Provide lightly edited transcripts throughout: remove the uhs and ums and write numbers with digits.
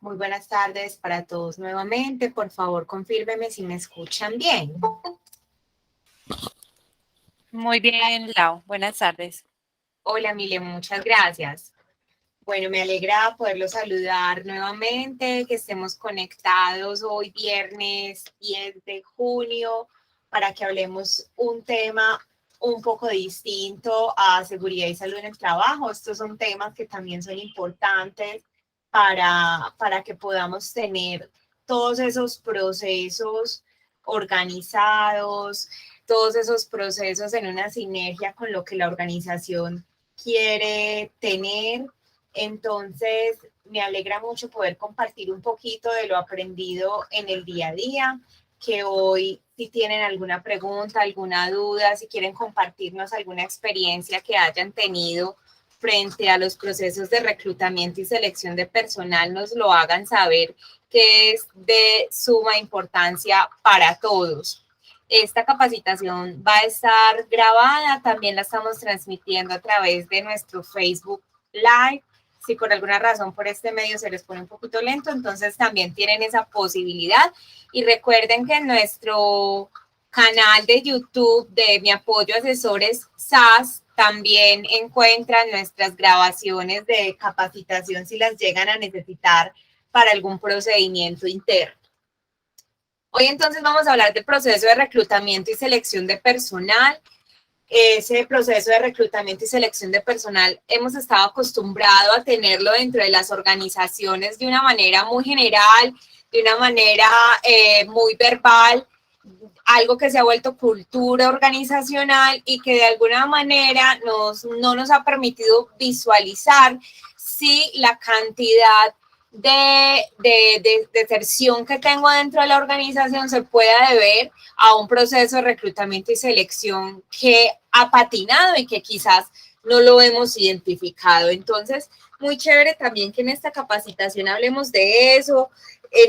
Muy buenas tardes para todos nuevamente. Por favor, confírmeme si me escuchan bien. Muy bien, Lau. Buenas tardes. Hola, Mile, muchas gracias. Bueno, me alegra poderlos saludar nuevamente, que estemos conectados hoy viernes 10 de junio para que hablemos un tema un poco distinto a seguridad y salud en el trabajo. Estos son temas que también son importantes para que podamos tener todos esos procesos organizados, todos esos procesos en una sinergia con lo que la organización quiere tener. Entonces, me alegra mucho poder compartir un poquito de lo aprendido en el día a día, que hoy, si tienen alguna pregunta, alguna duda, si quieren compartirnos alguna experiencia que hayan tenido frente a los procesos de reclutamiento y selección de personal, nos lo hagan saber, que es de suma importancia para todos. Esta capacitación va a estar grabada, también la estamos transmitiendo a través de nuestro Facebook Live. Si por alguna razón por este medio se les pone un poquito lento, entonces también tienen esa posibilidad. Y recuerden que en nuestro canal de YouTube de Mi Apoyo Asesores SAS también encuentran nuestras grabaciones de capacitación si las llegan a necesitar para algún procedimiento interno. Hoy entonces vamos a hablar del proceso de reclutamiento y selección de personal. Ese proceso de reclutamiento y selección de personal hemos estado acostumbrados a tenerlo dentro de las organizaciones de una manera muy general, de una manera muy verbal, algo que se ha vuelto cultura organizacional y que de alguna manera no nos ha permitido visualizar si la cantidad de deserción que tengo dentro de la organización se pueda deber a un proceso de reclutamiento y selección que ha patinado y que quizás no lo hemos identificado. Entonces, muy chévere también que en esta capacitación hablemos de eso,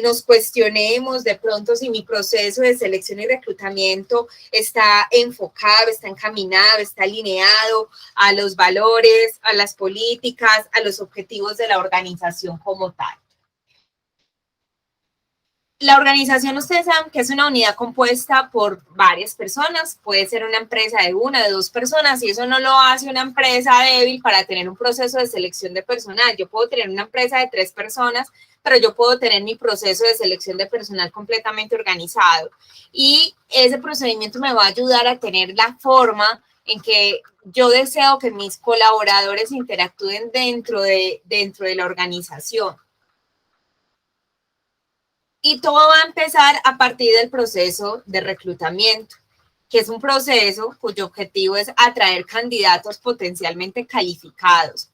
nos cuestionemos de pronto si mi proceso de selección y reclutamiento está enfocado, está encaminado, está alineado a los valores, a las políticas, a los objetivos de la organización como tal. La organización, ustedes saben que es una unidad compuesta por varias personas, puede ser una empresa de una, de dos personas, y eso no lo hace una empresa débil para tener un proceso de selección de personal. Yo puedo tener una empresa de 3 personas, pero yo puedo tener mi proceso de selección de personal completamente organizado. Y ese procedimiento me va a ayudar a tener la forma en que yo deseo que mis colaboradores interactúen dentro de la organización. Y todo va a empezar a partir del proceso de reclutamiento, que es un proceso cuyo objetivo es atraer candidatos potencialmente calificados.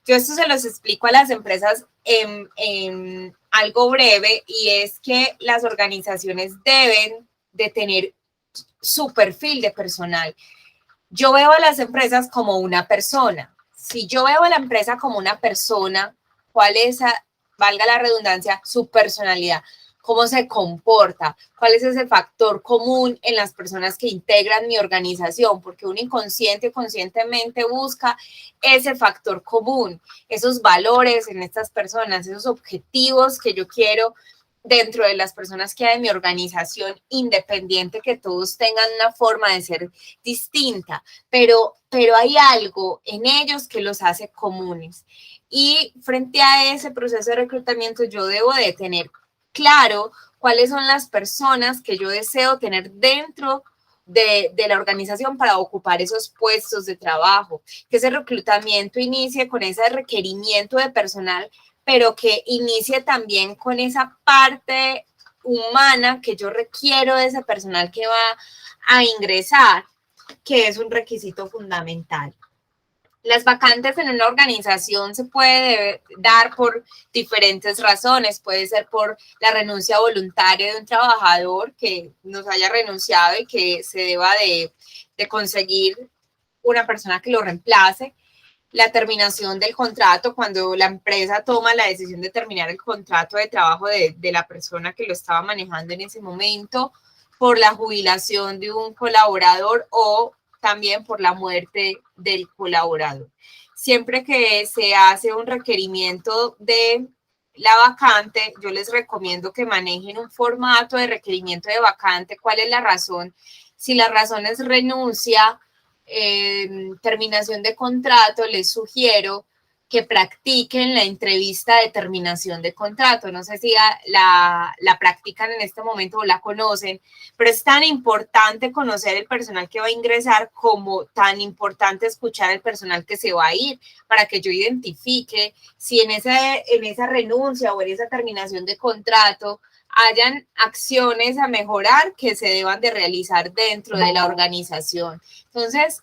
Yo esto se los explico a las empresas en algo breve, y es que las organizaciones deben de tener su perfil de personal. Yo veo a las empresas como una persona. Si yo veo a la empresa como una persona, ¿cuál es, valga la redundancia, su personalidad? ¿Cómo se comporta? ¿Cuál es ese factor común en las personas que integran mi organización? Porque uno inconsciente o conscientemente busca ese factor común, esos valores en estas personas, esos objetivos que yo quiero dentro de las personas que hay en mi organización, independiente que todos tengan una forma de ser distinta, pero hay algo en ellos que los hace comunes. Y frente a ese proceso de reclutamiento yo debo de tener claro cuáles son las personas que yo deseo tener dentro de la organización para ocupar esos puestos de trabajo, que ese reclutamiento inicie con ese requerimiento de personal, pero que inicie también con esa parte humana que yo requiero de ese personal que va a ingresar, que es un requisito fundamental. Las vacantes en una organización se puede dar por diferentes razones. Puede ser por la renuncia voluntaria de un trabajador que nos haya renunciado y que se deba de conseguir una persona que lo reemplace. La terminación del contrato, cuando la empresa toma la decisión de terminar el contrato de trabajo de la persona que lo estaba manejando en ese momento, por la jubilación de un colaborador o también por la muerte del colaborador. Siempre que se hace un requerimiento de la vacante, yo les recomiendo que manejen un formato de requerimiento de vacante. ¿Cuál es la razón? Si la razón es renuncia, terminación de contrato, les sugiero que practiquen la entrevista de terminación de contrato. No sé si la practican en este momento o la conocen, pero es tan importante conocer el personal que va a ingresar como tan importante escuchar el personal que se va a ir para que yo identifique si en esa renuncia o en esa terminación de contrato hayan acciones a mejorar que se deban de realizar dentro de la organización. Entonces,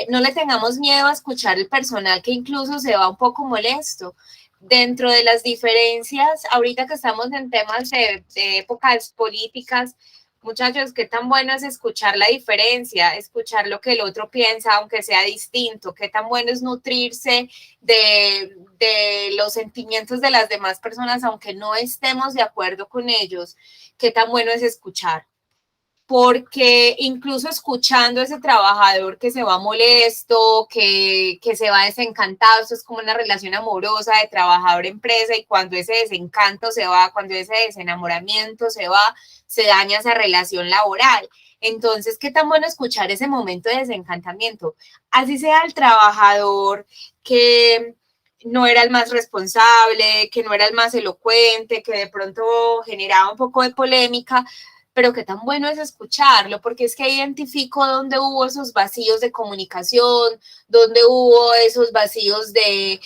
no le tengamos miedo a escuchar el personal que incluso se va un poco molesto. Dentro de las diferencias, ahorita que estamos en temas de épocas políticas, muchachos, qué tan bueno es escuchar la diferencia, escuchar lo que el otro piensa, aunque sea distinto, qué tan bueno es nutrirse de los sentimientos de las demás personas, aunque no estemos de acuerdo con ellos, qué tan bueno es escuchar. Porque incluso escuchando a ese trabajador que se va molesto, que se va desencantado, esto es como una relación amorosa de trabajador-empresa, y cuando ese desencanto se va, cuando ese desenamoramiento se va, se daña esa relación laboral. Entonces, qué tan bueno escuchar ese momento de desencantamiento. Así sea el trabajador que no era el más responsable, que no era el más elocuente, que de pronto generaba un poco de polémica, pero qué tan bueno es escucharlo, porque es que identifico dónde hubo esos vacíos de comunicación, dónde hubo esos vacíos de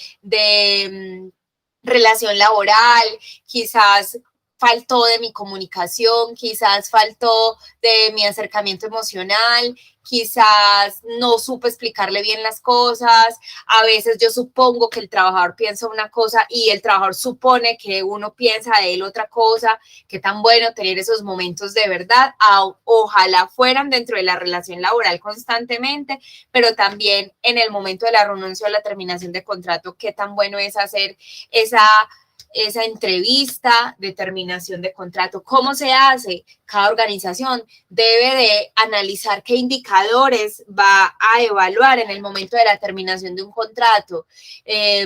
relación laboral, quizás faltó de mi comunicación, quizás faltó de mi acercamiento emocional, quizás no supe explicarle bien las cosas. A veces yo supongo que el trabajador piensa una cosa y el trabajador supone que uno piensa de él otra cosa. Qué tan bueno tener esos momentos de verdad. Ojalá fueran dentro de la relación laboral constantemente, pero también en el momento de la renuncia o la terminación de contrato, qué tan bueno es hacer esa entrevista de terminación de contrato. ¿Cómo se hace? Cada organización debe de analizar qué indicadores va a evaluar en el momento de la terminación de un contrato,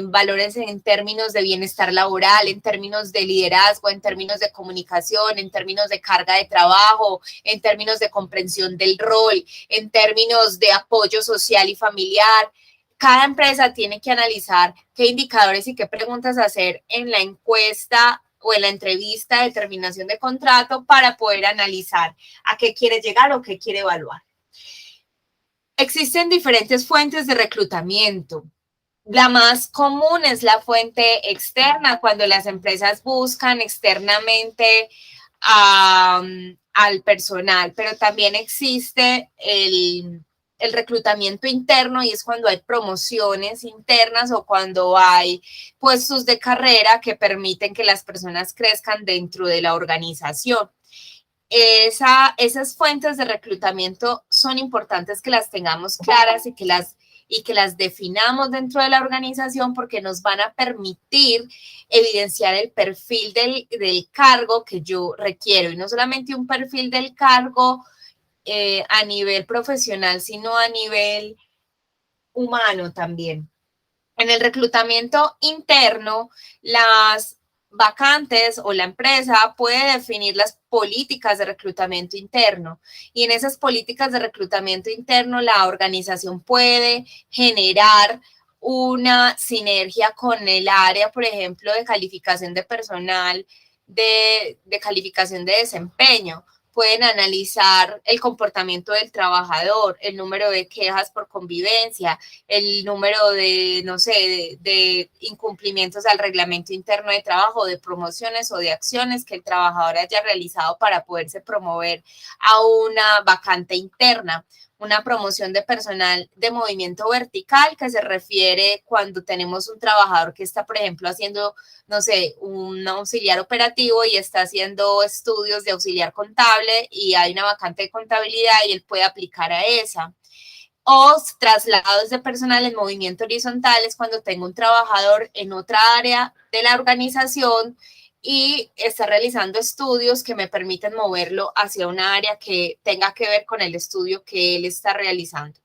valores en términos de bienestar laboral, en términos de liderazgo, en términos de comunicación, en términos de carga de trabajo, en términos de comprensión del rol, en términos de apoyo social y familiar. Cada empresa tiene que analizar qué indicadores y qué preguntas hacer en la encuesta o en la entrevista de terminación de contrato para poder analizar a qué quiere llegar o qué quiere evaluar. Existen diferentes fuentes de reclutamiento. La más común es la fuente externa, cuando las empresas buscan externamente al personal, pero también existe el reclutamiento interno, y es cuando hay promociones internas o cuando hay puestos de carrera que permiten que las personas crezcan dentro de la organización. Esas fuentes de reclutamiento son importantes que las tengamos claras y que las definamos dentro de la organización, porque nos van a permitir evidenciar el perfil del cargo que yo requiero, y no solamente un perfil del cargo a nivel profesional, sino a nivel humano también. En el reclutamiento interno, las vacantes o la empresa puede definir las políticas de reclutamiento interno, y en esas políticas de reclutamiento interno la organización puede generar una sinergia con el área, por ejemplo, de calificación de personal, de calificación de desempeño. Pueden analizar el comportamiento del trabajador, el número de quejas por convivencia, el número de, no sé, de incumplimientos al reglamento interno de trabajo, de promociones o de acciones que el trabajador haya realizado para poderse promover a una vacante interna. Una promoción de personal de movimiento vertical, que se refiere cuando tenemos un trabajador que está, por ejemplo, haciendo, no sé, un auxiliar operativo y está haciendo estudios de auxiliar contable y hay una vacante de contabilidad y él puede aplicar a esa. O traslados de personal en movimiento horizontal es cuando tengo un trabajador en otra área de la organización y está realizando estudios que me permiten moverlo hacia una área que tenga que ver con el estudio que él está realizando.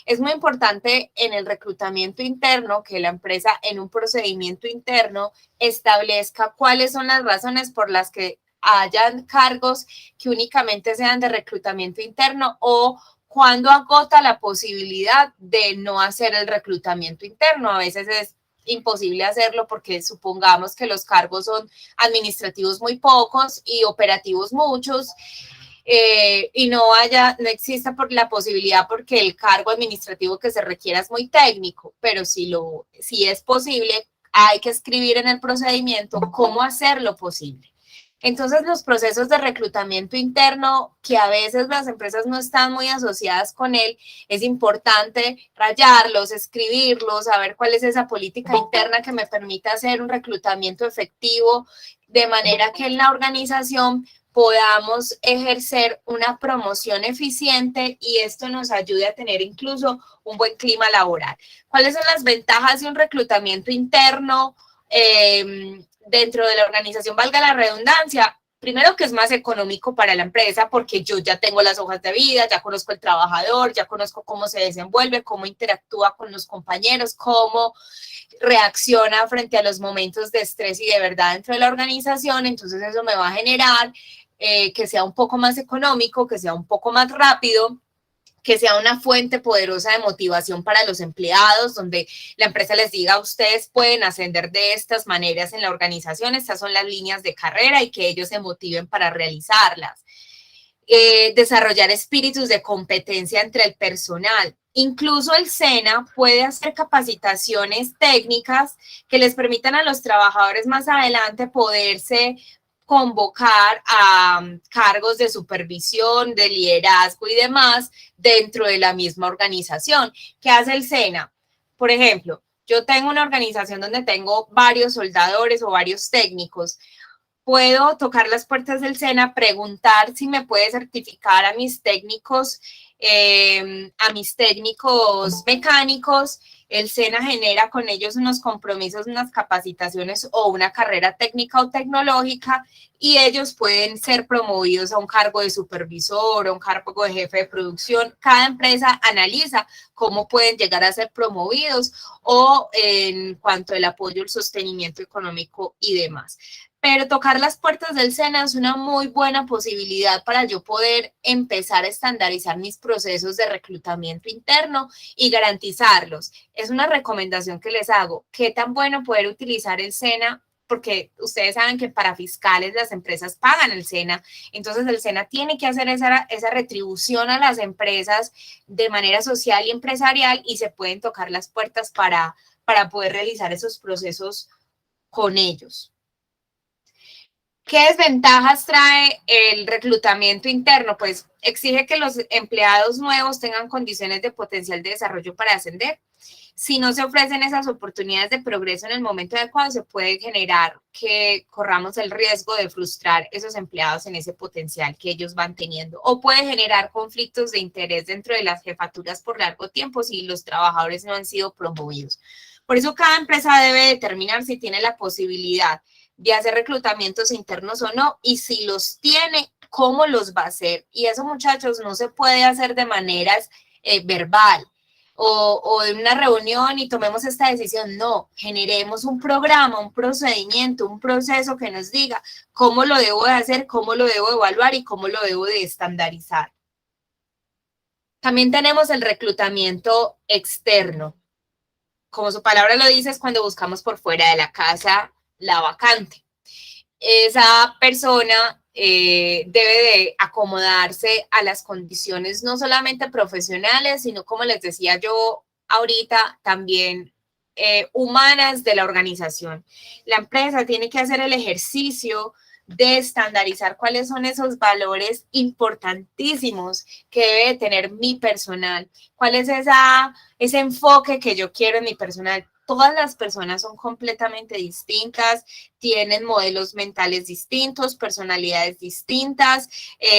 Es muy importante en el reclutamiento interno que la empresa en un procedimiento interno establezca cuáles son las razones por las que hayan cargos que únicamente sean de reclutamiento interno o cuando agota la posibilidad de no hacer el reclutamiento interno. A veces es imposible hacerlo porque supongamos que los cargos son administrativos muy pocos y operativos muchos, y no exista por la posibilidad porque el cargo administrativo que se requiera es muy técnico, pero si es posible, hay que escribir en el procedimiento cómo hacerlo posible. Entonces, los procesos de reclutamiento interno, que a veces las empresas no están muy asociadas con él, es importante rayarlos, escribirlos, saber cuál es esa política interna que me permita hacer un reclutamiento efectivo, de manera que en la organización podamos ejercer una promoción eficiente y esto nos ayude a tener incluso un buen clima laboral. ¿Cuáles son las ventajas de un reclutamiento interno dentro de la organización, valga la redundancia? Primero, que es más económico para la empresa porque yo ya tengo las hojas de vida, ya conozco el trabajador, ya conozco cómo se desenvuelve, cómo interactúa con los compañeros, cómo reacciona frente a los momentos de estrés y de verdad dentro de la organización. Entonces eso me va a generar que sea un poco más económico, que sea un poco más rápido, que sea una fuente poderosa de motivación para los empleados, donde la empresa les diga, ustedes pueden ascender de estas maneras en la organización, estas son las líneas de carrera y que ellos se motiven para realizarlas. Desarrollar espíritus de competencia entre el personal. Incluso el SENA puede hacer capacitaciones técnicas que les permitan a los trabajadores más adelante poderse convocar a cargos de supervisión, de liderazgo y demás dentro de la misma organización. ¿Qué hace el SENA? Por ejemplo, yo tengo una organización donde tengo varios soldadores o varios técnicos. Puedo tocar las puertas del SENA, preguntar si me puede certificar a mis técnicos mecánicos. El SENA genera con ellos unos compromisos, unas capacitaciones o una carrera técnica o tecnológica y ellos pueden ser promovidos a un cargo de supervisor o un cargo de jefe de producción. Cada empresa analiza cómo pueden llegar a ser promovidos o en cuanto al apoyo, el sostenimiento económico y demás. Pero tocar las puertas del SENA es una muy buena posibilidad para yo poder empezar a estandarizar mis procesos de reclutamiento interno y garantizarlos. Es una recomendación que les hago. ¿Qué tan bueno poder utilizar el SENA? Porque ustedes saben que para fiscales las empresas pagan el SENA, entonces el SENA tiene que hacer esa retribución a las empresas de manera social y empresarial y se pueden tocar las puertas para poder realizar esos procesos con ellos. ¿Qué desventajas trae el reclutamiento interno? Pues exige que los empleados nuevos tengan condiciones de potencial de desarrollo para ascender. Si no se ofrecen esas oportunidades de progreso en el momento adecuado, se puede generar que corramos el riesgo de frustrar esos empleados en ese potencial que ellos van teniendo. O puede generar conflictos de interés dentro de las jefaturas por largo tiempo si los trabajadores no han sido promovidos. Por eso cada empresa debe determinar si tiene la posibilidad de hacer reclutamientos internos o no, y si los tiene, cómo los va a hacer. Y eso, muchachos, no se puede hacer de maneras verbal o en una reunión y tomemos esta decisión. No, generemos un programa, un procedimiento, un proceso que nos diga cómo lo debo de hacer, cómo lo debo de evaluar y cómo lo debo de estandarizar. También tenemos el reclutamiento externo. Como su palabra lo dice, es cuando buscamos por fuera de la casa la vacante. Esa persona debe de acomodarse a las condiciones no solamente profesionales, sino, como les decía yo ahorita, también humanas de la organización. La empresa tiene que hacer el ejercicio de estandarizar cuáles son esos valores importantísimos que debe de tener mi personal, cuál es ese enfoque que yo quiero en mi personal. Todas las personas son completamente distintas, tienen modelos mentales distintos, personalidades distintas,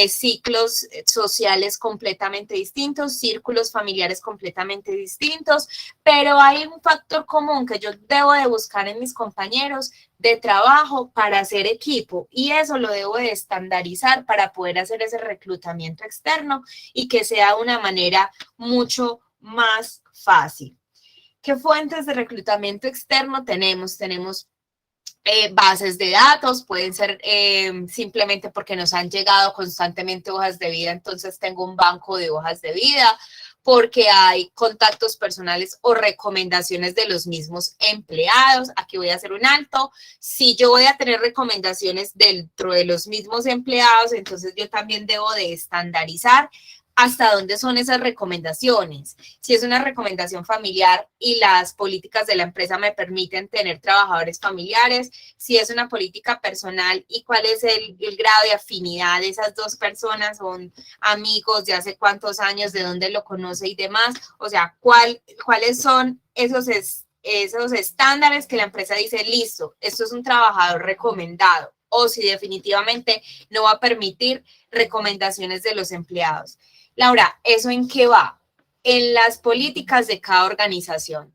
ciclos sociales completamente distintos, círculos familiares completamente distintos, pero hay un factor común que yo debo de buscar en mis compañeros de trabajo para hacer equipo, y eso lo debo de estandarizar para poder hacer ese reclutamiento externo y que sea de una manera mucho más fácil. ¿Qué fuentes de reclutamiento externo tenemos? Tenemos bases de datos, pueden ser simplemente porque nos han llegado constantemente hojas de vida, entonces tengo un banco de hojas de vida, porque hay contactos personales o recomendaciones de los mismos empleados. Aquí voy a hacer un alto. Si yo voy a tener recomendaciones dentro de los mismos empleados, entonces yo también debo de estandarizar hasta dónde son esas recomendaciones. Si es una recomendación familiar y las políticas de la empresa me permiten tener trabajadores familiares, si es una política personal y cuál es el grado de afinidad de esas dos personas, son amigos de hace cuántos años, de dónde lo conoce y demás, o sea, cuáles son esos estándares que la empresa dice, listo, esto es un trabajador recomendado, o si definitivamente no va a permitir recomendaciones de los empleados. Laura, ¿eso en qué va? En las políticas de cada organización.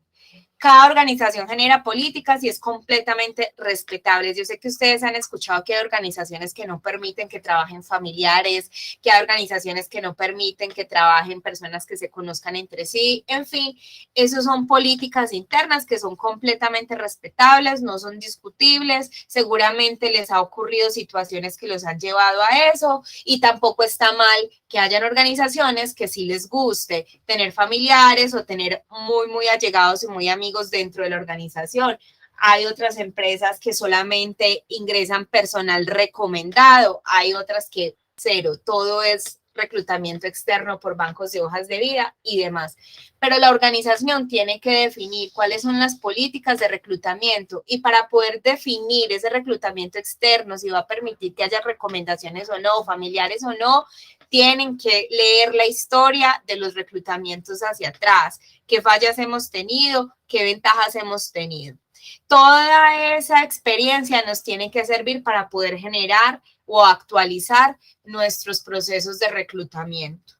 Cada organización genera políticas y es completamente respetable. Yo sé que ustedes han escuchado que hay organizaciones que no permiten que trabajen familiares, que hay organizaciones que no permiten que trabajen personas que se conozcan entre sí. En fin, esas son políticas internas que son completamente respetables, no son discutibles. Seguramente les ha ocurrido situaciones que los han llevado a eso y tampoco está mal que hayan organizaciones que sí les guste tener familiares o tener muy allegados y muy amigos dentro de la organización. Hay otras empresas que solamente ingresan personal recomendado, hay otras que cero, todo es reclutamiento externo por bancos de hojas de vida y demás. Pero la organización tiene que definir cuáles son las políticas de reclutamiento y para poder definir ese reclutamiento externo, si va a permitir que haya recomendaciones o no, familiares o no, tienen que leer la historia de los reclutamientos hacia atrás, qué fallas hemos tenido, qué ventajas hemos tenido. Toda esa experiencia nos tiene que servir para poder generar o actualizar nuestros procesos de reclutamiento.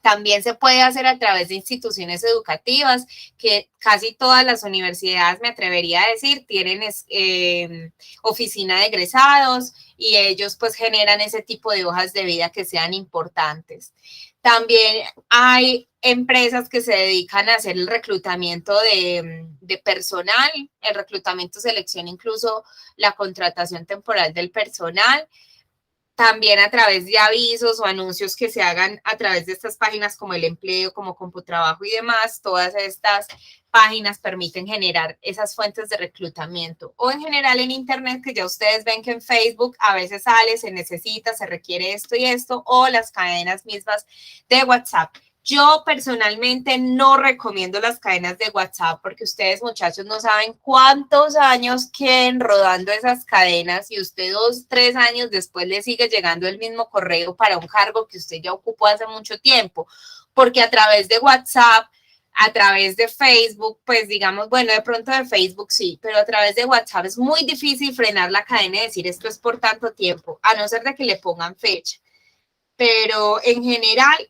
También se puede hacer a través de instituciones educativas, que casi todas las universidades, me atrevería a decir, tienen oficina de egresados y ellos pues generan ese tipo de hojas de vida que sean importantes. También hay empresas que se dedican a hacer el reclutamiento de personal, el reclutamiento, selección, incluso la contratación temporal del personal. También a través de avisos o anuncios que se hagan a través de estas páginas como El Empleo, como Computrabajo y demás, todas estas páginas permiten generar esas fuentes de reclutamiento. O en general en Internet, que ya ustedes ven que en Facebook a veces sale, se necesita, se requiere esto y esto, o las cadenas mismas de WhatsApp. Yo personalmente no recomiendo las cadenas de WhatsApp porque ustedes, muchachos, no saben cuántos años queden rodando esas cadenas y usted 2, 3 años después le sigue llegando el mismo correo para un cargo que usted ya ocupó hace mucho tiempo. Porque a través de WhatsApp, a través de Facebook, pues digamos, bueno, de pronto de Facebook sí, pero a través de WhatsApp es muy difícil frenar la cadena y decir esto es por tanto tiempo, a no ser de que le pongan fecha. Pero en general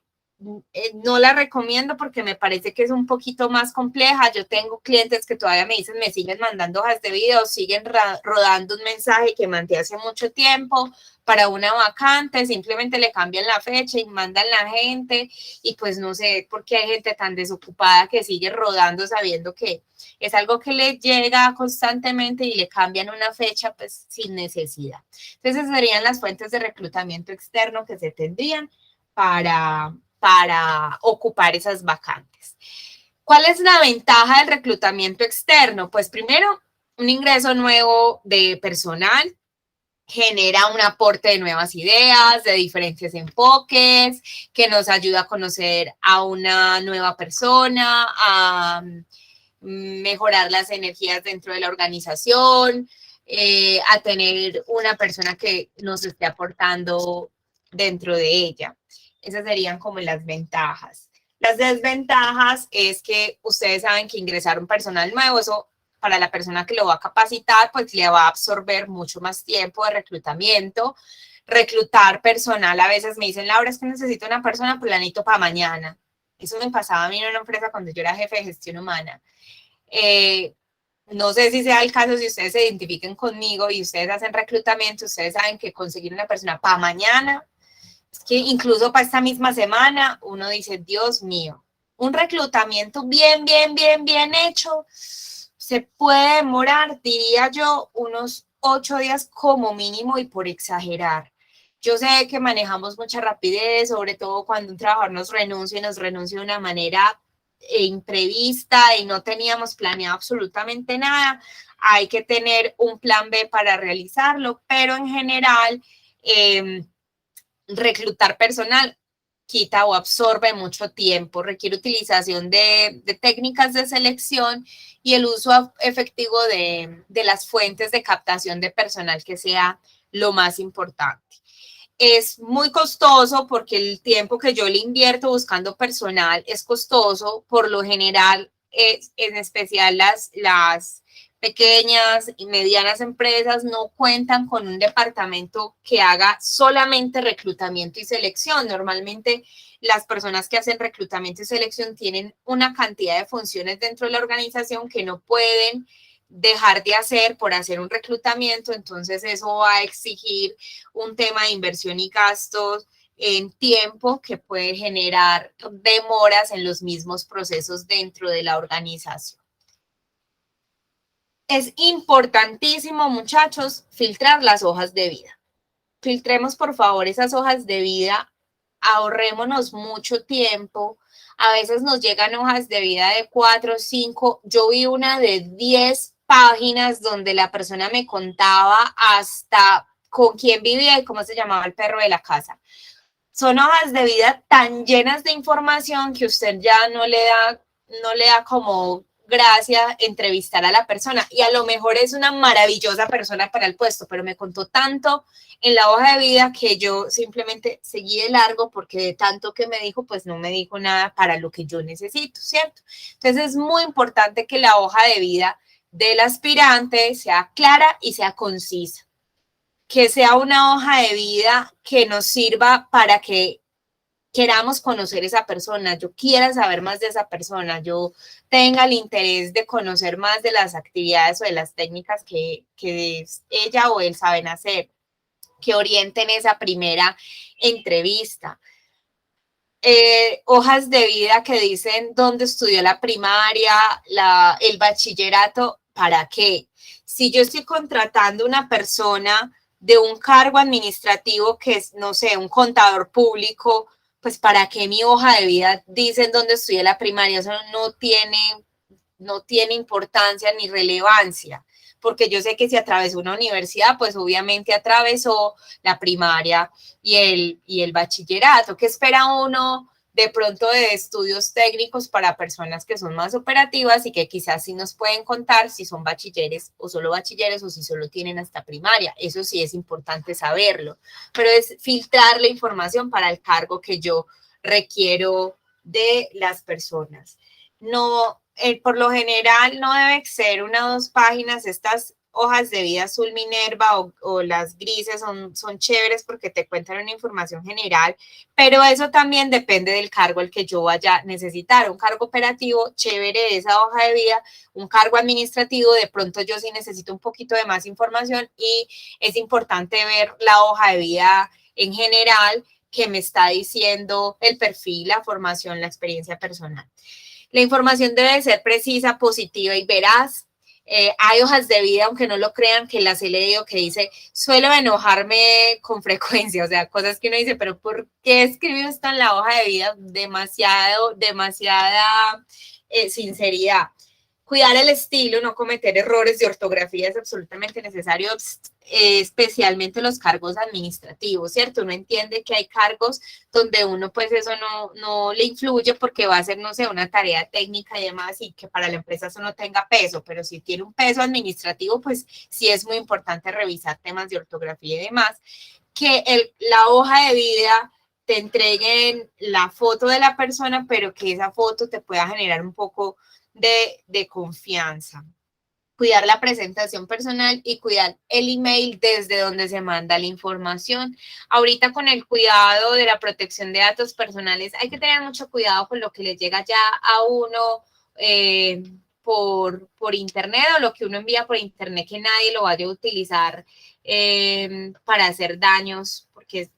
no la recomiendo porque me parece que es un poquito más compleja. Yo tengo clientes que todavía me dicen, me siguen mandando hojas de video, siguen rodando un mensaje que mandé hace mucho tiempo para una vacante, simplemente le cambian la fecha y mandan la gente y pues no sé por qué hay gente tan desocupada que sigue rodando sabiendo que es algo que le llega constantemente y le cambian una fecha pues sin necesidad. Entonces serían las fuentes de reclutamiento externo que se tendrían para ocupar esas vacantes. ¿Cuál es la ventaja del reclutamiento externo? Pues primero, un ingreso nuevo de personal, genera un aporte de nuevas ideas, de diferentes enfoques, que nos ayuda a conocer a una nueva persona, a mejorar las energías dentro de la organización, a tener una persona que nos esté aportando dentro de ella. Esas serían como las ventajas. Las desventajas es que ustedes saben que ingresar un personal nuevo, eso para la persona que lo va a capacitar, pues le va a absorber mucho más tiempo de reclutamiento. Reclutar personal, a veces me dicen, Laura, es que necesito una persona planito para mañana. Eso me pasaba a mí en una empresa cuando yo era jefe de gestión humana. No sé si sea el caso, si ustedes se identifiquen conmigo y ustedes hacen reclutamiento, ustedes saben que conseguir una persona para mañana, es que incluso para esta misma semana, uno dice, Dios mío, un reclutamiento bien hecho se puede demorar, diría yo, unos 8 días como mínimo y por exagerar. Yo sé que manejamos mucha rapidez, sobre todo cuando un trabajador nos renuncia y nos renuncia de una manera imprevista y no teníamos planeado absolutamente nada. Hay que tener un plan B para realizarlo, pero en general, reclutar personal quita o absorbe mucho tiempo, requiere utilización de técnicas de selección y el uso efectivo de las fuentes de captación de personal que sea lo más importante. Es muy costoso porque el tiempo que yo le invierto buscando personal es costoso, por lo general, en especial las pequeñas y medianas empresas no cuentan con un departamento que haga solamente reclutamiento y selección. Normalmente las personas que hacen reclutamiento y selección tienen una cantidad de funciones dentro de la organización que no pueden dejar de hacer por hacer un reclutamiento, entonces eso va a exigir un tema de inversión y gastos en tiempo que puede generar demoras en los mismos procesos dentro de la organización. Es importantísimo, muchachos, filtrar las hojas de vida. Filtremos, por favor, esas hojas de vida, ahorrémonos mucho tiempo. A veces nos llegan hojas de vida de 4 o 5. Yo vi una de 10 páginas donde la persona me contaba hasta con quién vivía y cómo se llamaba el perro de la casa. Son hojas de vida tan llenas de información que usted ya no le da como gracia entrevistar a la persona, y a lo mejor es una maravillosa persona para el puesto, pero me contó tanto en la hoja de vida que yo simplemente seguí de largo, porque de tanto que me dijo, pues no me dijo nada para lo que yo necesito, ¿cierto? Entonces es muy importante que la hoja de vida del aspirante sea clara y sea concisa, que sea una hoja de vida que nos sirva para que queramos conocer esa persona, yo quiera saber más de esa persona, yo tenga el interés de conocer más de las actividades o de las técnicas que ella o él saben hacer, que orienten esa primera entrevista. Hojas de vida que dicen dónde estudió la primaria, el bachillerato, ¿para qué? Si yo estoy contratando una persona de un cargo administrativo que es, no sé, un contador público, pues ¿para qué mi hoja de vida dice en dónde estudié la primaria? Eso no tiene importancia ni relevancia, porque yo sé que si atravesó una universidad, pues obviamente atravesó la primaria y el bachillerato. ¿Qué espera uno de pronto de estudios técnicos para personas que son más operativas y que quizás sí nos pueden contar si son bachilleres o si solo tienen hasta primaria? Eso sí es importante saberlo, pero es filtrar la información para el cargo que yo requiero de las personas. No, por lo general no debe ser 1 o 2 páginas. Estas hojas de vida azul Minerva o las grises son chéveres porque te cuentan una información general, pero eso también depende del cargo al que yo vaya a necesitar. Un cargo operativo, chévere esa hoja de vida. Un cargo administrativo, de pronto yo sí necesito un poquito de más información y es importante ver la hoja de vida en general que me está diciendo el perfil, la formación, la experiencia personal. La información debe ser precisa, positiva y veraz. Hay hojas de vida, aunque no lo crean, que las he leído, que dice, suelo enojarme con frecuencia, o sea, cosas que uno dice, pero ¿por qué escribió esto en la hoja de vida? Demasiada sinceridad. Cuidar el estilo, no cometer errores de ortografía es absolutamente necesario, especialmente los cargos administrativos, ¿cierto? Uno entiende que hay cargos donde uno pues eso no le influye porque va a ser, no sé, una tarea técnica y demás, y que para la empresa eso no tenga peso, pero si tiene un peso administrativo, pues sí es muy importante revisar temas de ortografía y demás. Que la hoja de vida te entreguen la foto de la persona, pero que esa foto te pueda generar un poco de confianza. Cuidar la presentación personal y cuidar el email desde donde se manda la información. Ahorita con el cuidado de la protección de datos personales hay que tener mucho cuidado con lo que les llega ya a uno por internet, o lo que uno envía por internet, que nadie lo vaya a utilizar para hacer daños, porque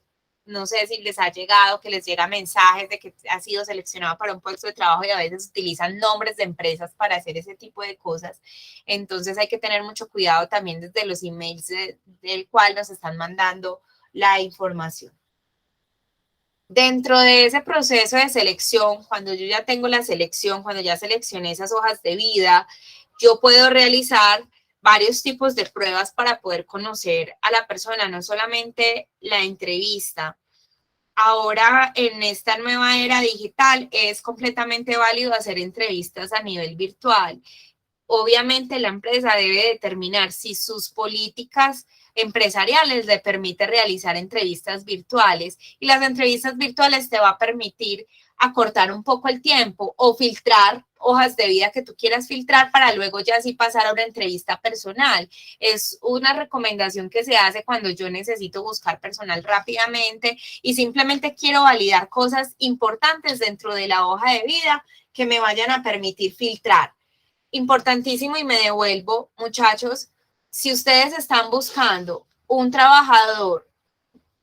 no sé si les ha llegado que les llega mensajes de que ha sido seleccionado para un puesto de trabajo y a veces utilizan nombres de empresas para hacer ese tipo de cosas. Entonces hay que tener mucho cuidado también desde los emails del cual nos están mandando la información. Dentro de ese proceso de selección, cuando yo ya tengo la selección, cuando ya seleccioné esas hojas de vida, yo puedo realizar varios tipos de pruebas para poder conocer a la persona, no solamente la entrevista. Ahora, en esta nueva era digital, es completamente válido hacer entrevistas a nivel virtual. Obviamente, la empresa debe determinar si sus políticas empresariales le permite realizar entrevistas virtuales, y las entrevistas virtuales te va a permitir acortar un poco el tiempo o filtrar hojas de vida que tú quieras filtrar para luego ya así pasar a una entrevista personal. Es una recomendación que se hace cuando yo necesito buscar personal rápidamente y simplemente quiero validar cosas importantes dentro de la hoja de vida que me vayan a permitir filtrar. Importantísimo, y me devuelvo, muchachos, si ustedes están buscando un trabajador,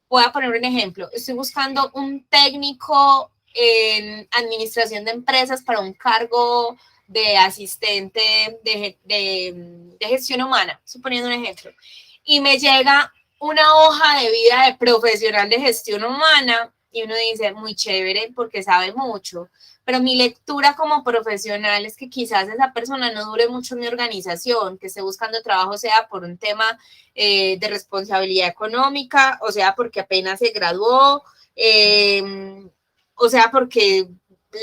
voy a poner un ejemplo, estoy buscando un técnico en administración de empresas para un cargo de asistente de gestión humana, suponiendo un ejemplo, y me llega una hoja de vida de profesional de gestión humana y uno dice, muy chévere porque sabe mucho, pero mi lectura como profesional es que quizás esa persona no dure mucho en mi organización, que esté buscando trabajo sea por un tema de responsabilidad económica, o sea, porque apenas se graduó, o sea, porque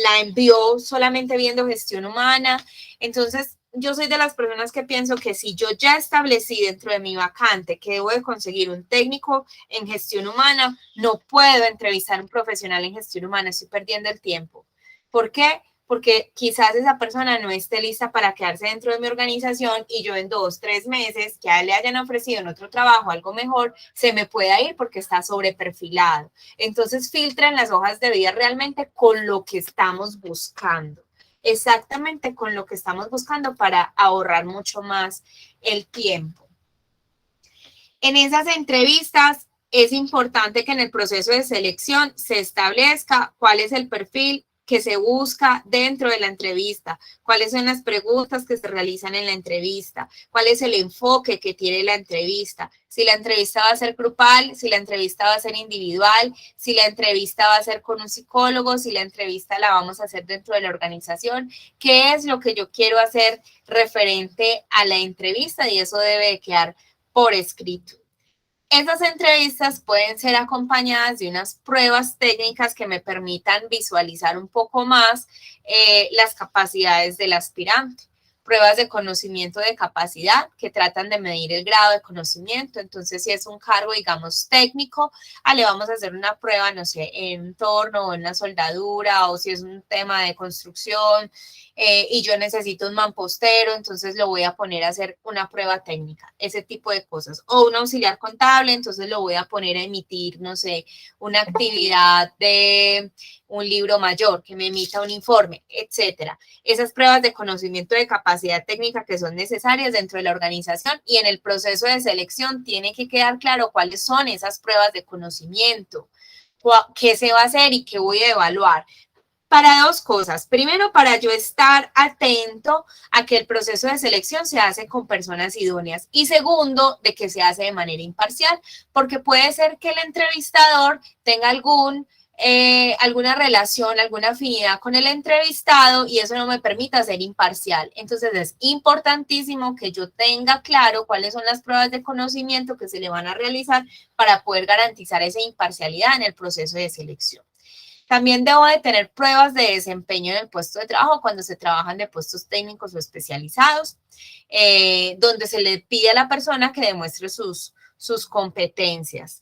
la envió solamente viendo gestión humana. Entonces, yo soy de las personas que pienso que si yo ya establecí dentro de mi vacante que debo de conseguir un técnico en gestión humana, no puedo entrevistar a un profesional en gestión humana, estoy perdiendo el tiempo. ¿Por qué? Porque quizás esa persona no esté lista para quedarse dentro de mi organización y yo en 2, 3 meses que a él le hayan ofrecido en otro trabajo algo mejor, se me pueda ir porque está sobreperfilado. Entonces filtren las hojas de vida realmente con lo que estamos buscando, exactamente con lo que estamos buscando para ahorrar mucho más el tiempo. En esas entrevistas es importante que en el proceso de selección se establezca cuál es el perfil que se busca dentro de la entrevista, cuáles son las preguntas que se realizan en la entrevista, cuál es el enfoque que tiene la entrevista, si la entrevista va a ser grupal, si la entrevista va a ser individual, si la entrevista va a ser con un psicólogo, si la entrevista la vamos a hacer dentro de la organización, qué es lo que yo quiero hacer referente a la entrevista, y eso debe de quedar por escrito. Esas entrevistas pueden ser acompañadas de unas pruebas técnicas que me permitan visualizar un poco más las capacidades del aspirante. Pruebas de conocimiento de capacidad que tratan de medir el grado de conocimiento. Entonces, si es un cargo, digamos, técnico, le vamos a hacer una prueba, no sé, en torno o en la soldadura, o si es un tema de construcción y yo necesito un mampostero, entonces lo voy a poner a hacer una prueba técnica, ese tipo de cosas. O un auxiliar contable, entonces lo voy a poner a emitir, no sé, una actividad de un libro mayor, que me emita un informe, etcétera. Esas pruebas de conocimiento de capacidad técnica que son necesarias dentro de la organización, y en el proceso de selección tiene que quedar claro cuáles son esas pruebas de conocimiento, qué se va a hacer y qué voy a evaluar. Para dos cosas. Primero, para yo estar atento a que el proceso de selección se hace con personas idóneas. Y segundo, de que se hace de manera imparcial, porque puede ser que el entrevistador tenga alguna relación, alguna afinidad con el entrevistado y eso no me permita ser imparcial. Entonces es importantísimo que yo tenga claro cuáles son las pruebas de conocimiento que se le van a realizar para poder garantizar esa imparcialidad en el proceso de selección. También debo de tener pruebas de desempeño en el puesto de trabajo cuando se trabajan de puestos técnicos o especializados, donde se le pide a la persona que demuestre sus competencias.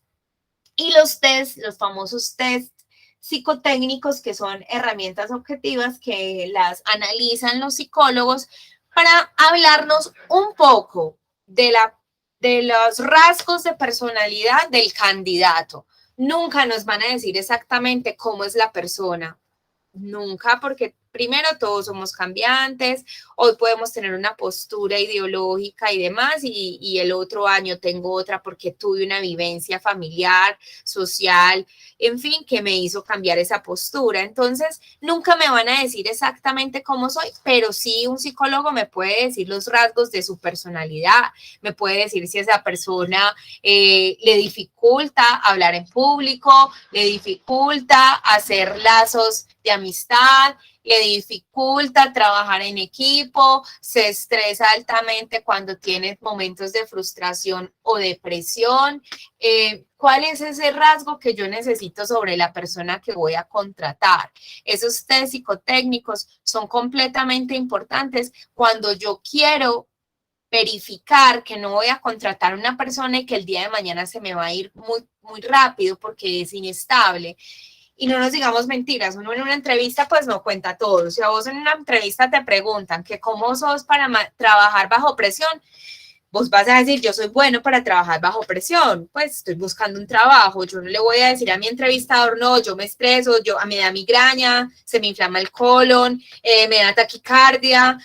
Y los test, los famosos test psicotécnicos, que son herramientas objetivas que las analizan los psicólogos para hablarnos un poco de los rasgos de personalidad del candidato. Nunca nos van a decir exactamente cómo es la persona, nunca, porque primero, todos somos cambiantes, hoy podemos tener una postura ideológica y demás, y el otro año tengo otra porque tuve una vivencia familiar, social, en fin, que me hizo cambiar esa postura. Entonces, nunca me van a decir exactamente cómo soy, pero sí un psicólogo me puede decir los rasgos de su personalidad, me puede decir si esa persona le dificulta hablar en público, le dificulta hacer lazos de amistad, le dificulta trabajar en equipo, se estresa altamente cuando tiene momentos de frustración o depresión. ¿Cuál es ese rasgo que yo necesito sobre la persona que voy a contratar? Esos test psicotécnicos son completamente importantes cuando yo quiero verificar que no voy a contratar a una persona y que el día de mañana se me va a ir muy rápido porque es inestable. Y no nos digamos mentiras, uno en una entrevista pues no cuenta todo. Si a vos en una entrevista te preguntan que cómo sos para trabajar bajo presión, vos vas a decir, yo soy bueno para trabajar bajo presión, pues estoy buscando un trabajo, yo no le voy a decir a mi entrevistador, no, yo me estreso, a mí me da migraña, se me inflama el colon, me da taquicardia,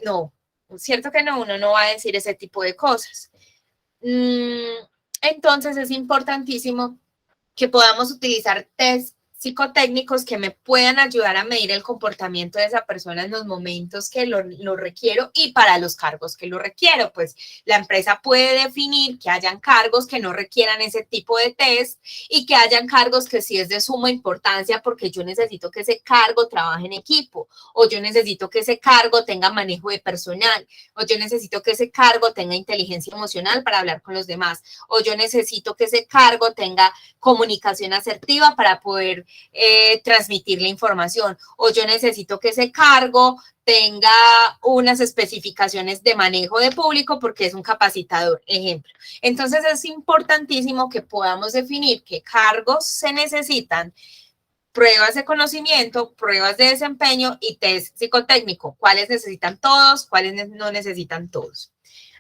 no, cierto que no, uno no va a decir ese tipo de cosas. Entonces es importantísimo que podamos utilizar test psicotécnicos que me puedan ayudar a medir el comportamiento de esa persona en los momentos que lo requiero y para los cargos que lo requiero. Pues la empresa puede definir que hayan cargos que no requieran ese tipo de test y que hayan cargos que sí es de suma importancia porque yo necesito que ese cargo trabaje en equipo, o yo necesito que ese cargo tenga manejo de personal, o yo necesito que ese cargo tenga inteligencia emocional para hablar con los demás, o yo necesito que ese cargo tenga comunicación asertiva para poder transmitir la información, o yo necesito que ese cargo tenga unas especificaciones de manejo de público porque es un capacitador, ejemplo. Entonces es importantísimo que podamos definir qué cargos se necesitan, pruebas de conocimiento, pruebas de desempeño y test psicotécnico, cuáles necesitan todos, cuáles no necesitan todos.